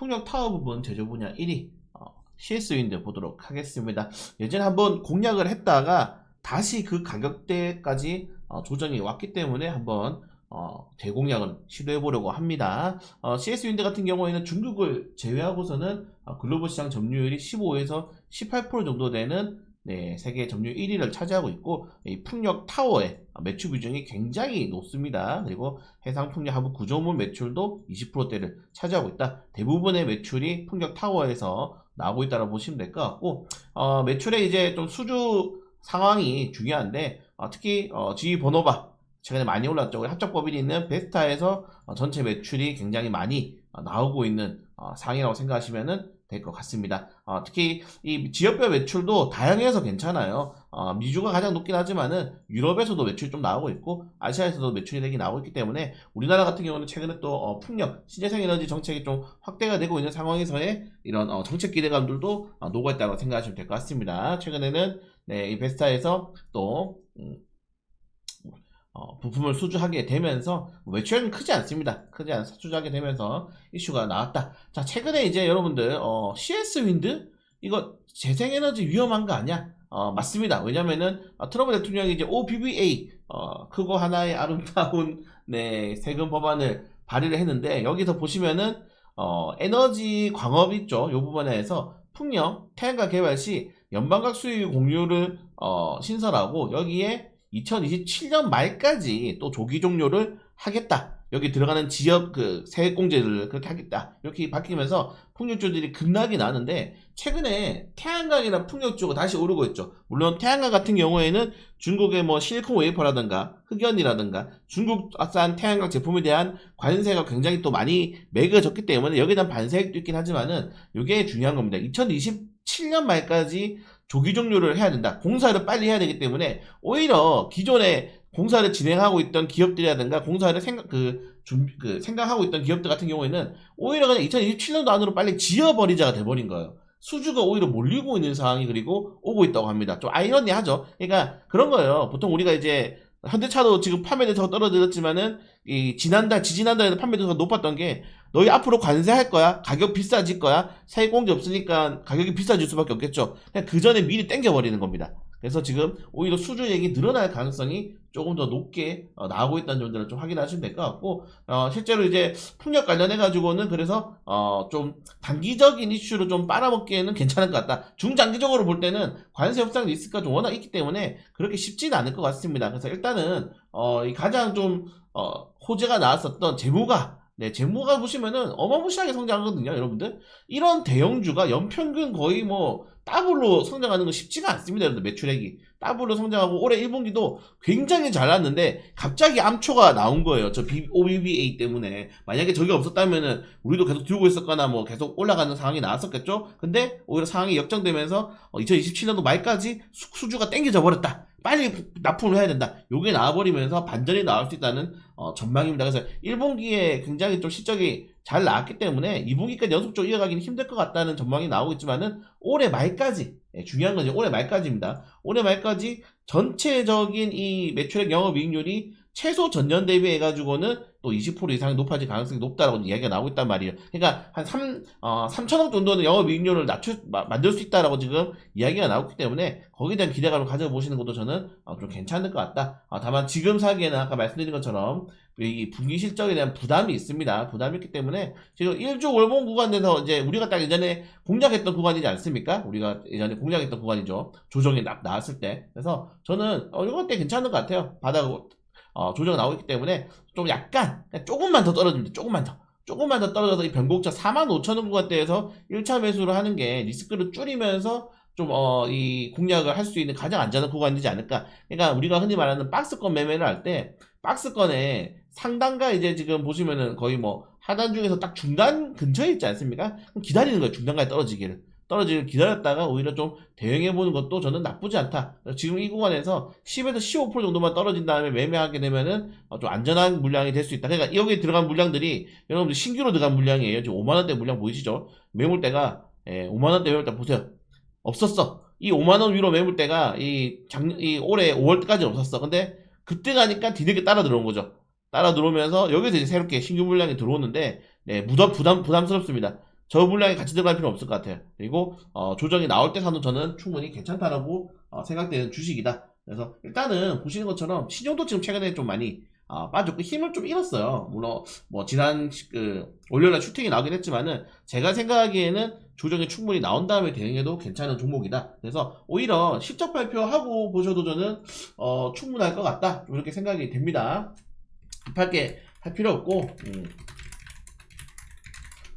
풍력 타워 부분 제조 분야 1위 CS 윈드 보도록 하겠습니다. 예전에 한번 공략을 했다가 다시 그 가격대까지 조정이 왔기 때문에 한번 재공략을 시도해 보려고 합니다. CS 윈드 같은 경우에는 중국을 제외하고서는 글로벌 시장 점유율이 15에서 18% 정도 되는 세계 점유율 1위를 차지하고 있고, 이 풍력 타워의 매출 비중이 굉장히 높습니다. 그리고 해상 풍력 하부 구조물 매출도 20%대를 차지하고 있다. 대부분의 매출이 풍력 타워에서 나오고 있다고 보시면 될 것 같고, 매출의 이제 좀 수주 상황이 중요한데, 특히 GE 버노바 최근에 많이 올랐죠. 합작법인이 있는 베스타에서 전체 매출이 굉장히 많이 나오고 있는 상이라고 생각하시면 될 것 같습니다. 특히 이 지역별 매출도 다양해서 괜찮아요. 미주가 가장 높긴 하지만은 유럽에서도 매출이 좀 나오고 있고, 아시아에서도 매출이 되게 나오고 있기 때문에, 우리나라 같은 경우는 최근에 또 풍력, 신재생 에너지 정책이 좀 확대가 되고 있는 상황에서의 이런 정책 기대감들도 녹아있다고 생각하시면 될 것 같습니다. 최근에는 이 베스타에서 또 부품을 수주하게 되면서 매출은 크지 않습니다. 수주하게 되면서 이슈가 나왔다. 자, 최근에 이제 여러분들 CS 윈드 이거 재생에너지 위험한 거 아니야? 맞습니다. 왜냐면은 트럼프 대통령이 이제 OBBA 크고 하나의 아름다운 세금 법안을 발의를 했는데, 여기서 보시면은 에너지 광업 있죠. 이 부분에서 풍력, 태양광 개발 시 연방각 수익 공유를 신설하고, 여기에 2027년 말까지 또 조기 종료를 하겠다. 여기 들어가는 지역 세액공제를 그렇게 하겠다. 이렇게 바뀌면서 풍력주들이 급락이 나는데, 최근에 태양광이나 풍력주가 다시 오르고 있죠. 물론 태양광 같은 경우에는 중국의 실리콘 웨이퍼라든가 흑연이라든가 중국산 태양광 제품에 대한 관세가 굉장히 또 많이 매겨졌기 때문에 여기에 대한 반세액도 있긴 하지만은 이게 중요한 겁니다. 2027년 말까지 조기 종료를 해야 된다. 공사를 빨리 해야 되기 때문에, 오히려 기존에 공사를 진행하고 있던 기업들이라든가 공사를 생각하고 있던 기업들 같은 경우에는 오히려 그냥 2027년도 안으로 빨리 지어버리자가 돼버린 거예요. 수주가 오히려 몰리고 있는 상황이 그리고 오고 있다고 합니다. 좀 아이러니하죠. 그러니까 그런 거예요. 보통 우리가 이제 현대차도 지금 판매대수가 떨어졌지만은 지지난달에는 판매대수가 높았던 게, 너희 앞으로 관세할 거야? 가격 비싸질 거야? 세액공제 없으니까 가격이 비싸질 수밖에 없겠죠. 그냥 그 전에 미리 땡겨버리는 겁니다. 그래서 지금 오히려 수주액이 늘어날 가능성이 조금 더 높게 나오고 있다는 점들을 좀 확인하시면 될 것 같고, 실제로 이제 풍력 관련해 가지고는 그래서 좀 단기적인 이슈로 좀 빨아먹기에는 괜찮을 것 같다. 중장기적으로 볼 때는 관세 협상 리스크가 좀 워낙 있기 때문에 그렇게 쉽지는 않을 것 같습니다. 그래서 일단은 이 가장 좀 호재가 나왔었던 재무가 보시면은 어마무시하게 성장하거든요, 여러분들. 이런 대형주가 연평균 거의 더블로 성장하는 건 쉽지가 않습니다, 여러분들. 매출액이 더블로 성장하고, 올해 1분기도 굉장히 잘 났는데 갑자기 암초가 나온 거예요. 저 OBBA 때문에. 만약에 저게 없었다면은 우리도 계속 들고 있었거나 계속 올라가는 상황이 나왔었겠죠. 근데 오히려 상황이 역전되면서 2027년도 말까지 수주가 땡겨져 버렸다. 빨리 납품을 해야 된다. 요게 나와버리면서 반전이 나올 수 있다는 전망입니다. 그래서 1분기에 굉장히 좀 실적이 잘 나왔기 때문에 2분기까지 연속적으로 이어가기는 힘들 것 같다는 전망이 나오고 있지만은, 올해 말까지, 중요한 건 이제 올해 말까지입니다. 올해 말까지 전체적인 이 매출액 영업이익률이 최소 전년 대비 해가지고는 또 20% 이상 높아질 가능성이 높다라고 이야기가 나오고 있단 말이에요. 그러니까 한 3천억 정도는 영업이익률을 만들 수 있다라고 지금 이야기가 나오기 때문에, 거기에 대한 기대감을 가져보시는 것도 저는 좀 괜찮을 것 같다. 다만 지금 사기에는 아까 말씀드린 것처럼 이 분기 실적에 대한 부담이 있습니다. 부담이 있기 때문에 지금 1조 월봉 구간에서 이제 우리가 딱 예전에 공략했던 구간이지 않습니까? 우리가 예전에 공략했던 구간이죠. 조정이 나왔을 때. 그래서 저는 이거 때 괜찮은 것 같아요. 바닥 조정 나오고 있기 때문에 좀 약간 조금만 더 떨어지면 돼. 조금만 더 떨어져서 이 변곡차 45,000원 구간대에서 1차 매수를 하는 게 리스크를 줄이면서 좀 이 공략을 할 수 있는 가장 안전한 구간이지 않을까. 그러니까 우리가 흔히 말하는 박스권 매매를 할 때, 박스권에 상단과 이제 지금 보시면은 거의 하단 중에서 딱 중간 근처에 있지 않습니까? 그럼 기다리는 거예요. 중단까지 떨어지기를 기다렸다가 오히려 좀 대응해보는 것도 저는 나쁘지 않다. 지금 이 구간에서 10에서 15% 정도만 떨어진 다음에 매매하게 되면은 좀 안전한 물량이 될 수 있다. 그러니까 여기에 들어간 물량들이 여러분들 신규로 들어간 물량이에요. 지금 5만원대 물량 보이시죠? 매물대가 5만원대 매물대 보세요. 없었어. 이 5만원 위로 매물대가 올해 5월까지 없었어. 근데 그때 가니까 뒤늦게 따라 들어온 거죠. 따라 들어오면서 여기서 이제 새롭게 신규 물량이 들어오는데, 부담스럽습니다. 저 물량이 같이 들어갈 필요는 없을 것 같아요. 그리고 조정이 나올 때 사도 저는 충분히 괜찮다라고 생각되는 주식이다. 그래서 일단은 보시는 것처럼 신용도 지금 최근에 좀 많이 빠졌고 힘을 좀 잃었어요. 물론 뭐 지난 월요일날 슈팅이 나오긴 했지만은 제가 생각하기에는 조정이 충분히 나온 다음에 대응해도 괜찮은 종목이다. 그래서 오히려 실적 발표하고 보셔도 저는 충분할 것 같다. 이렇게 생각이 됩니다. 급하게 할 필요 없고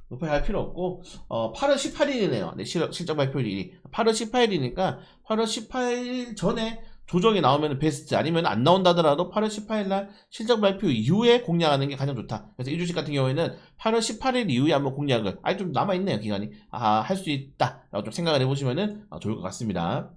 높게 할 필요 없고 8월 18일이네요. 네, 실적 발표일이 8월 18일이니까 8월 18일 전에 조정이 나오면 베스트, 아니면 안 나온다더라도 8월 18일 날 실적 발표 이후에 공략하는 게 가장 좋다. 그래서 이 주식 같은 경우에는 8월 18일 이후에 한번 공략을 좀 남아있네요, 기간이. 할 수 있다 라고 좀 생각을 해보시면 좋을 것 같습니다.